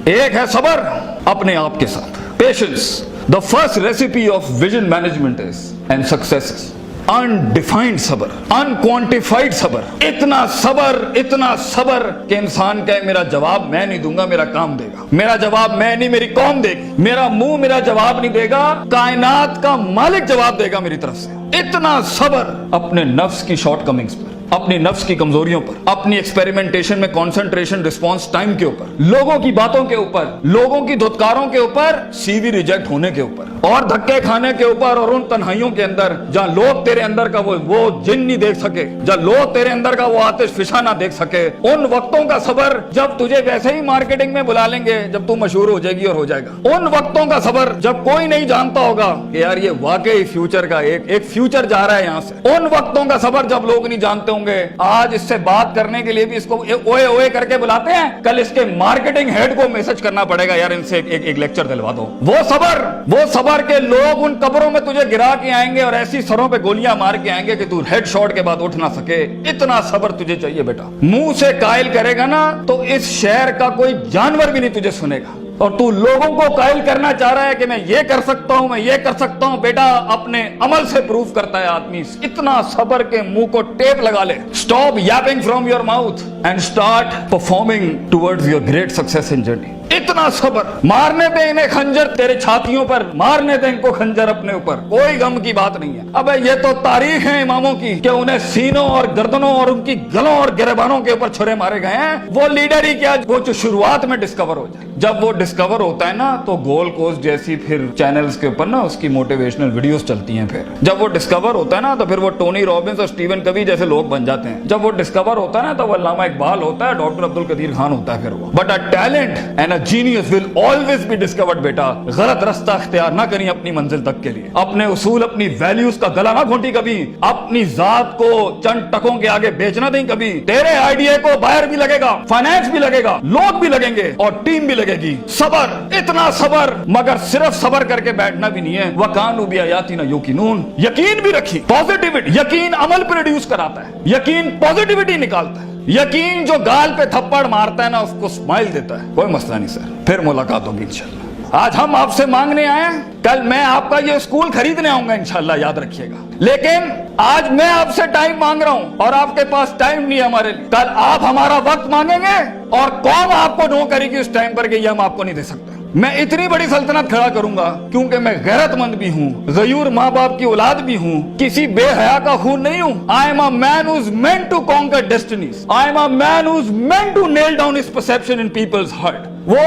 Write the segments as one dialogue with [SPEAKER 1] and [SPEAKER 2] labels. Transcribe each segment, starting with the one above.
[SPEAKER 1] एक है सबर अपने आप के साथ, patience. The first recipe of vision management is and success is undefined सबर, अनक्वांटिफाइड सबर। इतना सबर कि इंसान कहे मेरा जवाब मैं नहीं दूंगा, मेरा काम देगा। मेरा जवाब मैं नहीं, मेरी कौम देगी। मेरा मुंह मेरा जवाब नहीं देगा, कायनात का मालिक जवाब देगा मेरी तरफ से। इतना सबर अपने नफ्स की शॉर्टकमिंग्स पर, अपनी नफ्स की कमजोरियों पर, अपनी एक्सपेरिमेंटेशन में कंसंट्रेशन रिस्पांस टाइम के ऊपर, लोगों की बातों के ऊपर, लोगों की धुतकारों के ऊपर, सीवी रिजेक्ट होने के ऊपर और धक्के खाने के ऊपर, और उन तन्हाइयों के अंदर जहां लोग तेरे अंदर का वो जिन नहीं देख सके, जहां लोग तेरे अंदर का वो आतिश फिशा ना देख सके, उन वक्तों का सबर जब तुझे वैसे ही मार्केटिंग में बुला लेंगे जब तू मशहूर हो जाएगी और हो जाएगा। उन वक्तों का सबर जब कोई नहीं जानता होगा कि यार ये वाकई फ्यूचर का एक फ्यूचर जा रहा है यहां से। उन वक्तों का सबर जब लोग नहीं जानते होंगे। आज इससे बात करने के लिए भी इसको ओए ओए करके बुलाते हैं, कल इसके मार्केटिंग हेड को मैसेज करना पड़ेगा यार इनसे एक लेक्चर दिलवा दो। वो सबर के लोग उन कब्रों में तुझे गिरा के आएंगे और ऐसी सरों पे गोलियां मार के आएंगे कि तू हेड शॉट के बाद उठ ना सके। इतना सबर तुझे चाहिए बेटा। मुंह से कायल करेगा ना तो इस शहर का कोई जानवर भी नहीं तुझे सुनेगा, और तू लोगों को कायल करना चाह रहा है कि मैं ये कर सकता हूं, मैं ये कर सकता हूं। बेटा अपने अमल से प्रूव करता है आदमी। इतना सबर के मुंह को टेप लगा ले। Stop Yaping from your mouth and start performing towards your great success in journey. इतना सबर। मारने दे इन्हें खंजर तेरे छातियों पर, मारने दे इनको खंजर अपने ऊपर, कोई गम की बात नहीं है। अबे ये तो तारीख है इमामों की कि उन्हें सीनों और गर्दनों और उनकी गलों और गिरबानों के ऊपर छुरे मारे गए हैं। वो लीडर ही क्या, वो जो शुरुआत में डिस्कवर हो जाए। जब वो डिस्कवर होता है ना तो गोल्ड कोस्ट जैसी फिर चैनल्स के ऊपर ना उसकी मोटिवेशनल वीडियोस चलती हैं। फिर जब वो डिस्कवर होता है ना तो फिर वो टोनी रॉबिन्स और स्टीवन कवी जैसे लोग बन जाते हैं। जब वो डिस्कवर होता है ना तो वो अल्लामा इकबाल होता है, डॉक्टर अब्दुल कदीर खान होता है फिर वो। But a talent and a genius will always be discovered. बेटा गलत रास्ता इख्तियार ना करिए अपनी मंजिल तक के लिए। अपने उसूल, अपनी वैल्यूज का गला ना घोंटी कभी। अपनी जात को चंद टकों के आगे बेचना नहीं कभी। तेरे आइडिया को बायर भी लगेगा, फाइनेंस भी लगेगा, लोग भी लगेंगे और टीम भी लगेगी। सबर, इतना सबर, मगर सिर्फ सबर करके बैठना भी नहीं है। वकानु बिआयातिना युकिनून, यकीन भी रखी, पॉजिटिविटी। यकीन अमल प्रोड्यूस कराता है, यकीन पॉजिटिविटी निकालता है। यकीन जो गाल पे थप्पड़ मारता है ना उसको स्माइल देता है। कोई मसला नहीं सर, फिर मुलाकात होगी इंशाल्लाह। आज हम आपसे मांगने आए हैं, कल मैं आपका ये स्कूल खरीदने आऊंगा इंशाल्लाह, याद रखिएगा। लेकिन आज मैं आपसे टाइम मांग रहा हूं और आपके पास टाइम नहीं है हमारे लिए। कल आप हमारा वक्त मांगेंगे और कौन आपको नो करेगी उस टाइम पर कि ये हम आपको नहीं दे सकते। मैं इतनी बड़ी सल्तनत खड़ा करूंगा क्योंकि मैं गैरतमंद भी हूँ, गयूर माँ बाप की औलाद भी हूँ, किसी बेहया का खून नहीं हूँ। I am a man who is meant to conquer destinies. I am a man who is meant to nail down his perception in people's heart. वो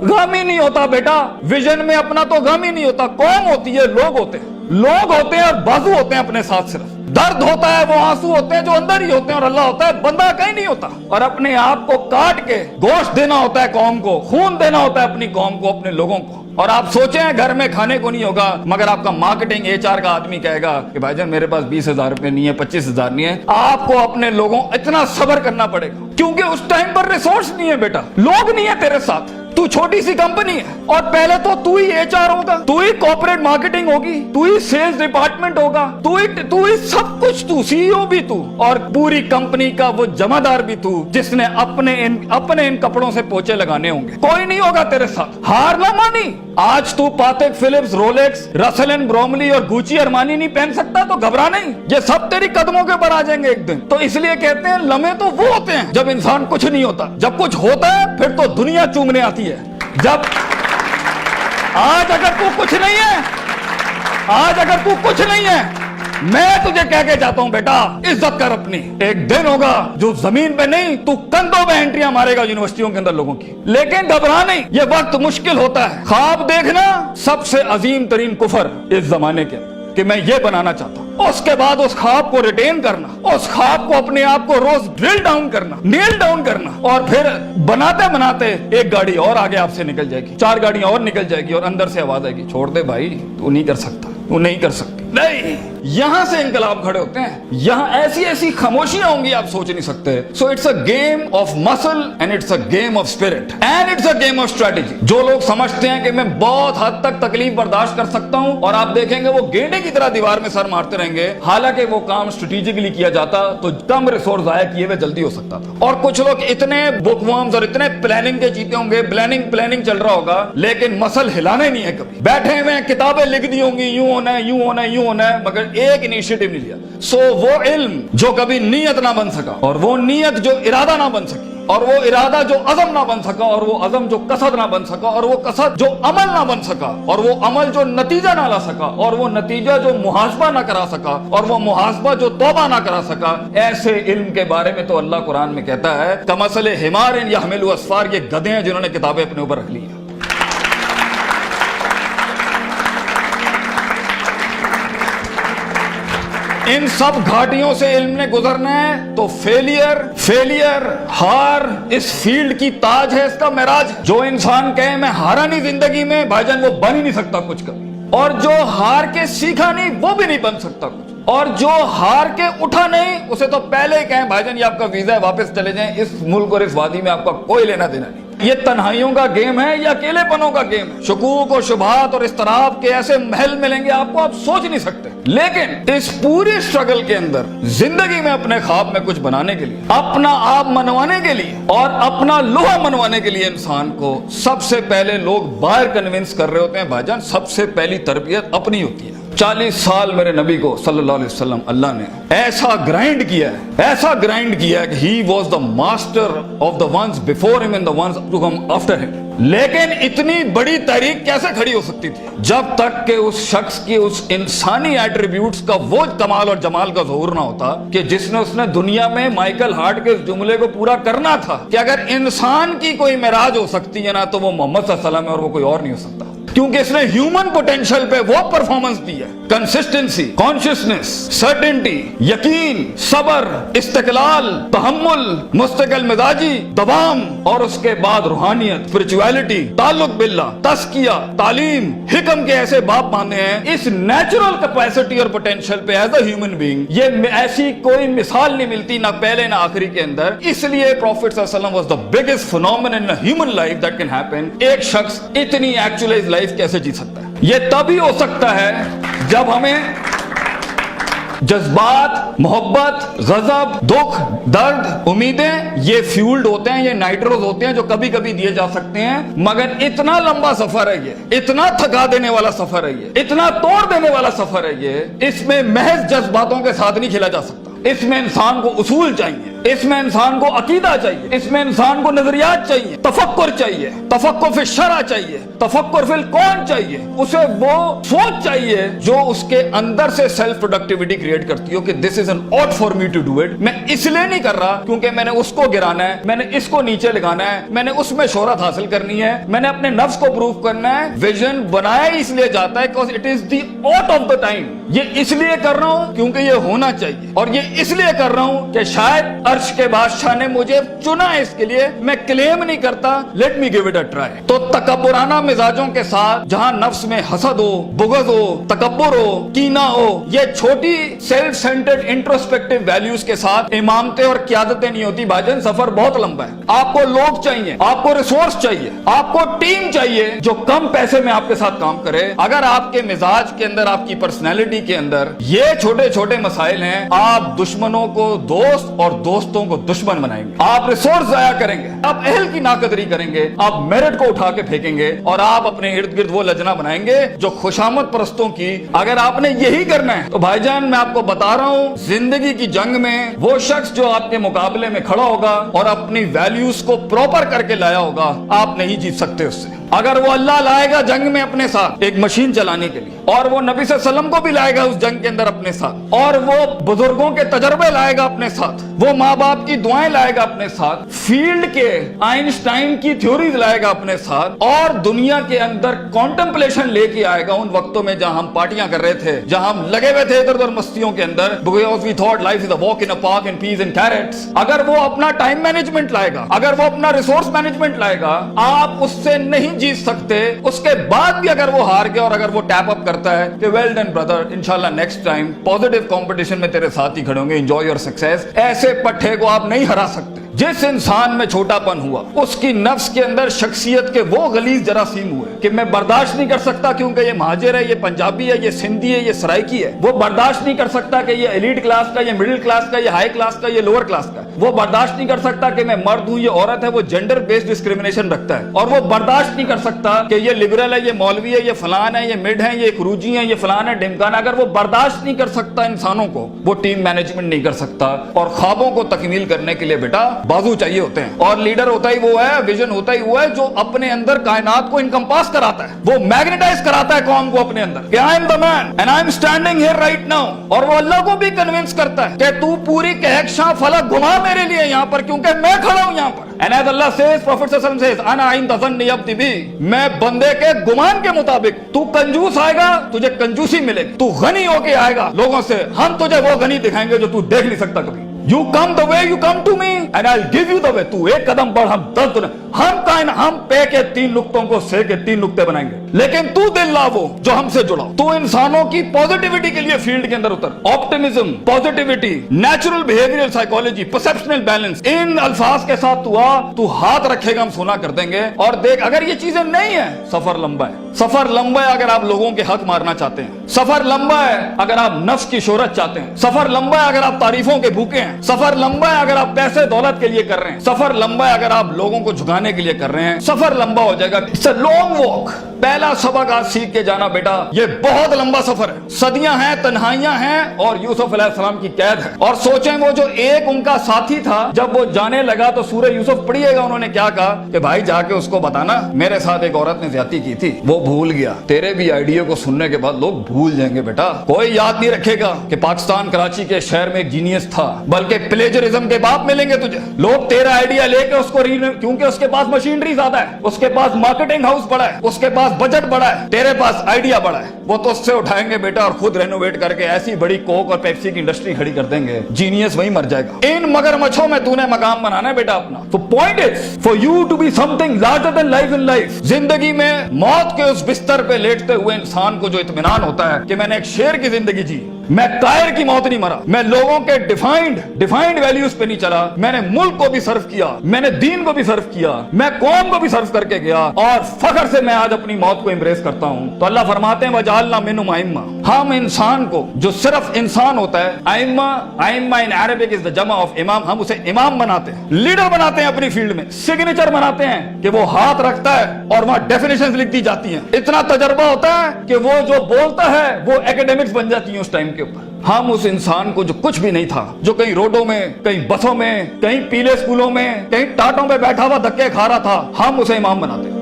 [SPEAKER 1] गम ही नहीं होता बेटा, विजन में अपना तो गम ही नहीं होता। कौम होती है, लोग होते हैं। लोग होते हैं और बाजू होते हैं अपने साथ। सिर्फ दर्द होता है, वो आंसू होते हैं जो अंदर ही होते हैं, और अल्लाह होता है, बंदा कहीं नहीं होता। और अपने आप को काट के गोश्त देना होता है कौम को, खून देना होता है अपनी कौम को, अपने लोगों को। और आप सोचें घर में खाने को नहीं होगा, मगर आपका मार्केटिंग HR का आदमी कहेगा कि भाईजान मेरे पास 20,000 रुपए नहीं है, 25,000 नहीं है। आपको अपने लोगों इतना सब्र करना पड़ेगा क्योंकि उस टाइम पर रिसोर्स नहीं है बेटा, लोग नहीं है तेरे साथ। तू छोटी सी कंपनी है और पहले तो तू ही HR होगा, तू ही कॉर्पोरेट मार्केटिंग होगी, तू ही सेल्स डिपार्टमेंट होगा, तू ही सब कुछ, तू CEO भी तू और पूरी कंपनी का वो जमादार भी तू, जिसने अपने इन कपड़ों से पोछे लगाने होंगे। कोई नहीं होगा तेरे साथ। हार ना मानी। आज तू पातेक Philips, Rolex, Russell and Bromley और गुची अरमानी नहीं पहन सकता तो घबरा नहीं, ये सब तेरी कदमों के ऊपर आ जाएंगे एक दिन। तो इसलिए कहते हैं लम्हे तो वो होते हैं जब इंसान कुछ नहीं होता। जब कुछ होता है फिर तो दुनिया चूमने आती है। जब आज अगर तू कुछ नहीं है, मैं तुझे कह के जाता हूं बेटा, इज्जत कर अपनी। एक दिन होगा जो जमीन पे नहीं, तू कंधों में एंट्रियां मारेगा यूनिवर्सिटियों के अंदर लोगों की। लेकिन घबरा नहीं, ये वक्त मुश्किल होता है। ख्वाब देखना सबसे अजीम तरीन कुफर इस जमाने के कि मैं ये बनाना चाहता हूं। उसके बाद उस ख्वाब को रिटेन करना, उस ख्वाब को अपने आप को रोज ड्रिल डाउन करना, नेल डाउन करना, और फिर बनाते बनाते एक गाड़ी और आगे आपसे निकल जाएगी, 4 गाड़ियां और निकल जाएगी और अंदर से आवाज आएगी, छोड़ दे भाई, तू नहीं कर सकता, तू नहीं कर सकती। नहीं, یہاں سے انقلاب کھڑے ہوتے ہیں. یہاں ایسی ایسی خاموشیاں ہوں گی آپ سوچ نہیں سکتے. So it's a game of muscle and it's a game of spirit and it's a game of strategy. جو لوگ سمجھتے ہیں کہ میں بہت حد تک تکلیف برداشت کر سکتا ہوں اور آپ دیکھیں گے وہ گینڈے کی طرح دیوار میں سر مارتے رہیں گے, حالانکہ وہ کام اسٹریٹجکلی کیا جاتا تو کم ریسورس ضائع کیے ہوئے جلدی ہو سکتا تھا. اور کچھ لوگ اتنے بک ورمز اور اتنے پلاننگ کے چیتے ہوں گے, پلاننگ چل رہا ہوگا, لیکن مسل ہلانا ہی نہیں ہے. کبھی بیٹھے ہوئے کتابیں لکھ دی ہوں گی یوں ہونا ہے, یوں ہونا ہے, یوں ہونا ہے, مگر ایک انیشیٹو نہیں لیا. سو وہ علم جو کبھی نیت نہ بن سکا, اور وہ نیت جو ارادہ نہ بن سکی, اور وہ ارادہ جو عزم نہ بن سکا, اور وہ عزم جو قصد نہ بن سکا, اور وہ قصد جو عمل نہ بن سکا, اور وہ عمل جو نتیجہ نہ لا سکا, اور وہ نتیجہ جو محاسبہ نہ کرا سکا, اور وہ محاسبہ جو توبہ نہ کرا سکا, ایسے علم کے بارے میں تو اللہ قرآن میں کہتا ہے کمثل حمار یحمل اسفار, یہ گدھے ہیں جنہوں نے کتابیں اپنے اوپر رکھ لی ہیں. ان سب گھاٹیوں سے علم نے گزرنا ہے تو فیلئر ہار اس فیلڈ کی تاج ہے, اس کا معراج. جو انسان کہے میں ہارا نہیں زندگی میں, بھائی جان وہ بن ہی نہیں سکتا کچھ کبھی. اور جو ہار کے سیکھا نہیں وہ بھی نہیں بن سکتا کچھ. اور جو ہار کے اٹھا نہیں اسے تو پہلے ہی کہیں بھائی جان یہ آپ کا ویزا ہے, واپس چلے جائیں, اس ملک اور اس وادی میں آپ کا کوئی لینا دینا نہیں. یہ تنہائیوں کا گیم ہے یا اکیلے پنوں کا گیم ہے. شکوک اور شبہات اور اضطراب کے ایسے محل ملیں گے آپ کو, آپ سوچ نہیں سکتے. لیکن اس پوری اسٹرگل کے اندر زندگی میں اپنے خواب میں کچھ بنانے کے لیے, اپنا آپ منوانے کے لیے اور اپنا لوہا منوانے کے لیے انسان کو سب سے پہلے لوگ باہر کنونس کر رہے ہوتے ہیں. بھائی جان سب سے پہلی تربیت اپنی ہوتی ہے. 40 سال میرے نبی کو صلی اللہ علیہ وسلم اللہ نے ایسا گرائنڈ کیا ہے کہ he was the master of the ones before him and the ones to come after him. لیکن اتنی بڑی تحریک کیسے کھڑی ہو سکتی تھی جب تک کہ اس شخص کی اس انسانی ایٹریبیوٹس کا وہ کمال اور جمال کا ظہور نہ ہوتا کہ جس نے دنیا میں مائیکل ہارٹ کے اس جملے کو پورا کرنا تھا کہ اگر انسان کی کوئی معراج ہو سکتی ہے نا تو وہ محمد صلی اللہ علیہ وسلم ہے اور وہ کوئی اور نہیں ہو سکتا. کیونکہ اس نے ہیومن پوٹینشل پہ وہ پرفارمنس دی ہے, کنسسٹنسی, کانشیسنس, سرٹنٹی, یقین, صبر, استقلال, تحمل, مستقل مزاجی, دوام, اور اس کے بعد روحانیت, اسپرچویلٹی, تعلق باللہ, تزکیہ, تعلیم, حکم کے ایسے باپ باندھے ہیں. اس نیچرل کیپیسٹی اور پوٹینشل پہ ایز اے ہیومن بینگ یہ ایسی کوئی مثال نہیں ملتی نہ پہلے نہ آخری کے اندر. اس لیے پروفیٹ صلی اللہ علیہ وسلم was the biggest phenomenon in human life that can happen. ایک شخص اتنی ایکچوئلائز لائف کیسے جی سکتا ہے؟ یہ تبھی ہو سکتا ہے جب ہمیں جذبات, محبت, غضب, دکھ, درد, امیدیں یہ فیولڈ ہوتے ہیں, یہ نائٹروز ہوتے ہیں جو کبھی کبھی دیے جا سکتے ہیں. مگر اتنا لمبا سفر ہے یہ, اتنا تھکا دینے والا سفر ہے یہ, اتنا توڑ دینے والا سفر ہے یہ. اس میں محض جذباتوں کے ساتھ نہیں کھیلا جا سکتا. اس میں انسان کو اصول چاہیے, اس میں انسان کو عقیدہ چاہیے, اس میں انسان کو نظریات چاہیے, تفکر چاہیے, تفکر فی الشرع چاہیے, تفکر فی الکون چاہیے. اسے وہ سوچ چاہیے جو اس کے اندر سے سیلف پروڈکٹیوٹی کریٹ کرتی ہو کہ this is an ought for me to do it. میں اس لیے نہیں کر رہا کیونکہ میں نے اس کو گرانا ہے, میں نے اس کو نیچے لگانا ہے, میں نے اس میں شہرت حاصل کرنی ہے, میں نے اپنے نفس کو پروف کرنا ہے. ویژن بنایا اس لیے جاتا ہے because it is the ought of the time. یہ اس لیے کر رہا ہوں کیونکہ یہ ہونا چاہیے, اور یہ اس لیے کر رہا ہوں کہ شاید عرش کے بادشاہ نے مجھے چنا ہے اس کے لیے. میں کلیم نہیں کرتا, let me give it a try. تو تکبرانہ مزاجوں کے ساتھ جہاں نفس میں حسد ہو, بغض ہو, تکبر ہو, کینہ ہو, یہ چھوٹی سیلف سینٹرڈ انٹروسپیکٹیو ویلیوز کے ساتھ امامتیں اور قیادتیں نہیں ہوتی. بھاجن سفر بہت لمبا ہے. آپ کو لوگ چاہیے, آپ کو ریسورس چاہیے, آپ کو ٹیم چاہیے جو کم پیسے میں آپ کے ساتھ کام کرے. اگر آپ کے مزاج کے اندر, آپ کی پرسنالٹی کے اندر یہ چھوٹے چھوٹے مسائل ہیں, آپ دشمنوں کو دوست اور دوستوں کو دشمن بنائیں گے. آپ ریسورس ضائع کریں گے, آپ اہل کی ناقدری کریں گے, آپ میرٹ کو اٹھا کے پھینکیں گے, اور آپ اپنے ارد گرد وہ لجنا بنائیں گے جو خوشامد پرستوں کی. اگر آپ نے یہی کرنا ہے تو بھائی جان میں آپ کو بتا رہا ہوں, زندگی کی جنگ میں وہ شخص جو آپ کے مقابلے میں کھڑا ہوگا اور اپنی ویلیوز کو پراپر کر کے لایا ہوگا, آپ نہیں جیت سکتے اس سے. اگر وہ اللہ لائے گا جنگ میں اپنے ساتھ ایک مشین چلانے کے لیے, اور وہ نبی صلی اللہ علیہ وسلم کو بھی لائے گا اس جنگ کے اندر اپنے ساتھ, اور وہ بزرگوں کے تجربے لائے گا اپنے ساتھ, وہ ماں باپ کی دعائیں لائے گا اپنے ساتھ, فیلڈ کے آئنسٹائن کی تھیوریز لائے گا اپنے ساتھ, اور دنیا کے اندر کانٹمپلیشن لے کے آئے گا. ان وقتوں میں جہاں ہم پارٹیاں کر رہے تھے, جہاں ہم لگے ہوئے تھے ادھر ادھر مستیوں کے اندر, because we thought life is a walk in a park and peas and carrots. اگر وہ اپنا ٹائم مینجمنٹ لائے گا, اگر وہ اپنا ریسورس مینجمنٹ لائے گا, آپ اس سے نہیں जीत सकते, उसके बाद भी अगर वो हार गया और अगर वो टैप अप करता है कि वेल डन ब्रदर, इंशाल्लाह नेक्स्ट टाइम पॉजिटिव कंपटीशन में तेरे साथ ही खड़े होंगे, एंजॉय योर सक्सेस, ऐसे पट्टे को आप नहीं हरा सकते। जिस इंसान में छोटापन हुआ, उसकी नफ्स के अंदर शख्सियत के वो गलीज जरासीम हुए कि मैं बर्दाश्त नहीं कर सकता क्योंकि ये महाजिर है, ये पंजाबी है, ये सिंधी है, ये सराइकी है। वो बर्दाश्त नहीं कर सकता कि ये एलीट क्लास का, ये मिडिल क्लास का, ये हाई क्लास का, ये लोअर क्लास का। वो बर्दाश्त नहीं कर सकता कि मैं मर्द हूं, ये औरत है। वो जेंडर बेस्ड डिस्क्रिमिनेशन रखता है। और वो बर्दाश्त नहीं कर सकता कि ये लिबरल है, ये मौलवी है, ये फलान है, ये मिड है, ये क्रूजी है, ये फलान है, ढिमकाना। अगर वो बर्दाश्त नहीं कर सकता इंसानों को, वो टीम मैनेजमेंट नहीं कर सकता। और ख्वाबों को तकमील करने के लिए बेटा बाजू चाहिए होते हैं, और लीडर होता ही वो है, विजन होता ही वो है जो अपने अंदर कायनात को इनकम्पास कराता है, वो मैग्नेटाइज कराता है कौम को अपने अंदर कि I am the man and I am standing here right now. और वो अल्लाह को भी कन्विंस करता है कि तू पूरी कहकशां फलक घुमा मेरे लिए यहाँ पर, क्योंकि मैं खड़ा हूं यहाँ पर। And as Allah says, prophet सल्लल्लाहु अलैहि वसल्लम सेज, अना इंद ज़न्नि अब्दी बी, मैं बंदे के गुमान के मुताबिक। तू कंजूस आएगा, तुझे कंजूसी मिलेगी। तू गनी होके आएगा लोगों से, हम तुझे वो गनी दिखाएंगे जो तू देख नहीं सकता कभी। You come the way you come to me and I'll give you the way. तू एक कदम बढ़, हम 10 दुनिया, हम पे के 3 नुक्तों को से के 3 नुक्ते बनाएंगे, लेकिन तू दिल ला वो जो हमसे जुड़ा। तू इंसानों की पॉजिटिविटी के लिए फील्ड के अंदर उतर। Optimism, positivity, natural behavioural psychology, perceptional balance, इन अल्फाज के साथ तू आ, तू हाथ रखेगा, हम सुना कर देंगे। और देख, अगर ये चीजें नहीं है, सफर लंबा है। सफर लंबा है अगर आप लोगों के हक मारना चाहते हैं। सफर लंबा है अगर आप नफ्स की शोहरत चाहते हैं। सफर लंबा है अगर आप तारीफों के भूखे हैं। सफर लंबा है अगर आप पैसे दौलत के लिए कर रहे हैं। सफर लंबा है अगर आप लोगों को झुकाने के लिए कर रहे हैं। सफर लंबा हो जाएगा। It's a long walk. पहला सबक आज सीख के जाना बेटा, ये बहुत लंबा सफर है। सदियां हैं, तन्हाइयां हैं, और यूसुफ अलैहिस्सलाम की कैद है। और सोचें, वो जो एक उनका साथी था, जब वो जाने लगा तो सूरह यूसुफ पढ़िएगा, उन्होंने क्या कहा कि भाई जाके उसको बताना मेरे साथ एक औरत ने ज्यादती की थी। वो भूल गया। तेरे भी आइडिया को सुनने के बाद लोग भूल जाएंगे बेटा। कोई याद नहीं रखेगा कि पाकिस्तान कराची के शहर में एक जीनियस था, बल्कि प्लेजरिज्म के बाप मिलेंगे तुझे। लोग तेरा आइडिया लेके उसको क्योंकि उसके पास मशीनरी ज्यादा है, उसके पास मार्केटिंग हाउस बड़ा है, उसके पास बजट बड़ा है, तेरे पास आइडिया बड़ा है, वो तो उससे उठाएंगे बेटा और खुद रेनोवेट करके ऐसी बड़ी कोक और पेप्सी की इंडस्ट्री खड़ी कर देंगे। जीनियस वहीं मर जाएगा। इन मगरमच्छों में तूने मकाम बनाना है बेटा अपना। तो point is for you to be something larger than life in life. जिंदगी में मौत के उस बिस्तर पे लेटते हुए इंसान को जो इत्मीनान होता है कि मैंने एक शेर की जिंदगी जी, मैं कायर की मौत नहीं मरा, मैं लोगों के डिफाइंड वैल्यूज पे नहीं चला, मैंने मुल्क को भी सर्व किया, मैंने दीन को भी सर्व किया, मैं कौम को भी सर्व करके गया, और फख्र से मैं आज अपनी मौत को एम्ब्रेस करता हूं। तो अल्लाह फरमाते हैं वजालना मिनहुम आइम्मा, हम इंसान को जो सिर्फ इंसान होता है, आइम्मा इन अरबिक इज द जमा ऑफ इमाम, हम उसे इमाम बनाते हैं, लीडर बनाते हैं अपनी फील्ड में, सिग्नेचर बनाते हैं कि वो हाथ रखता है और वहां डेफिनेशंस लिख दी जाती हैं। इतना तजर्बा होता है कि वो जो बोलता है वो एकेडमिक्स बन जाती है उस टाइम के ऊपर। हम उस इंसान को जो कुछ भी नहीं था, जो कहीं रोडों में, कहीं बसों में, कहीं पीले स्कूलों में, कहीं टाटों पे बैठा हुआ धक्के खा रहा था, हम उसे इमाम बनाते हैं।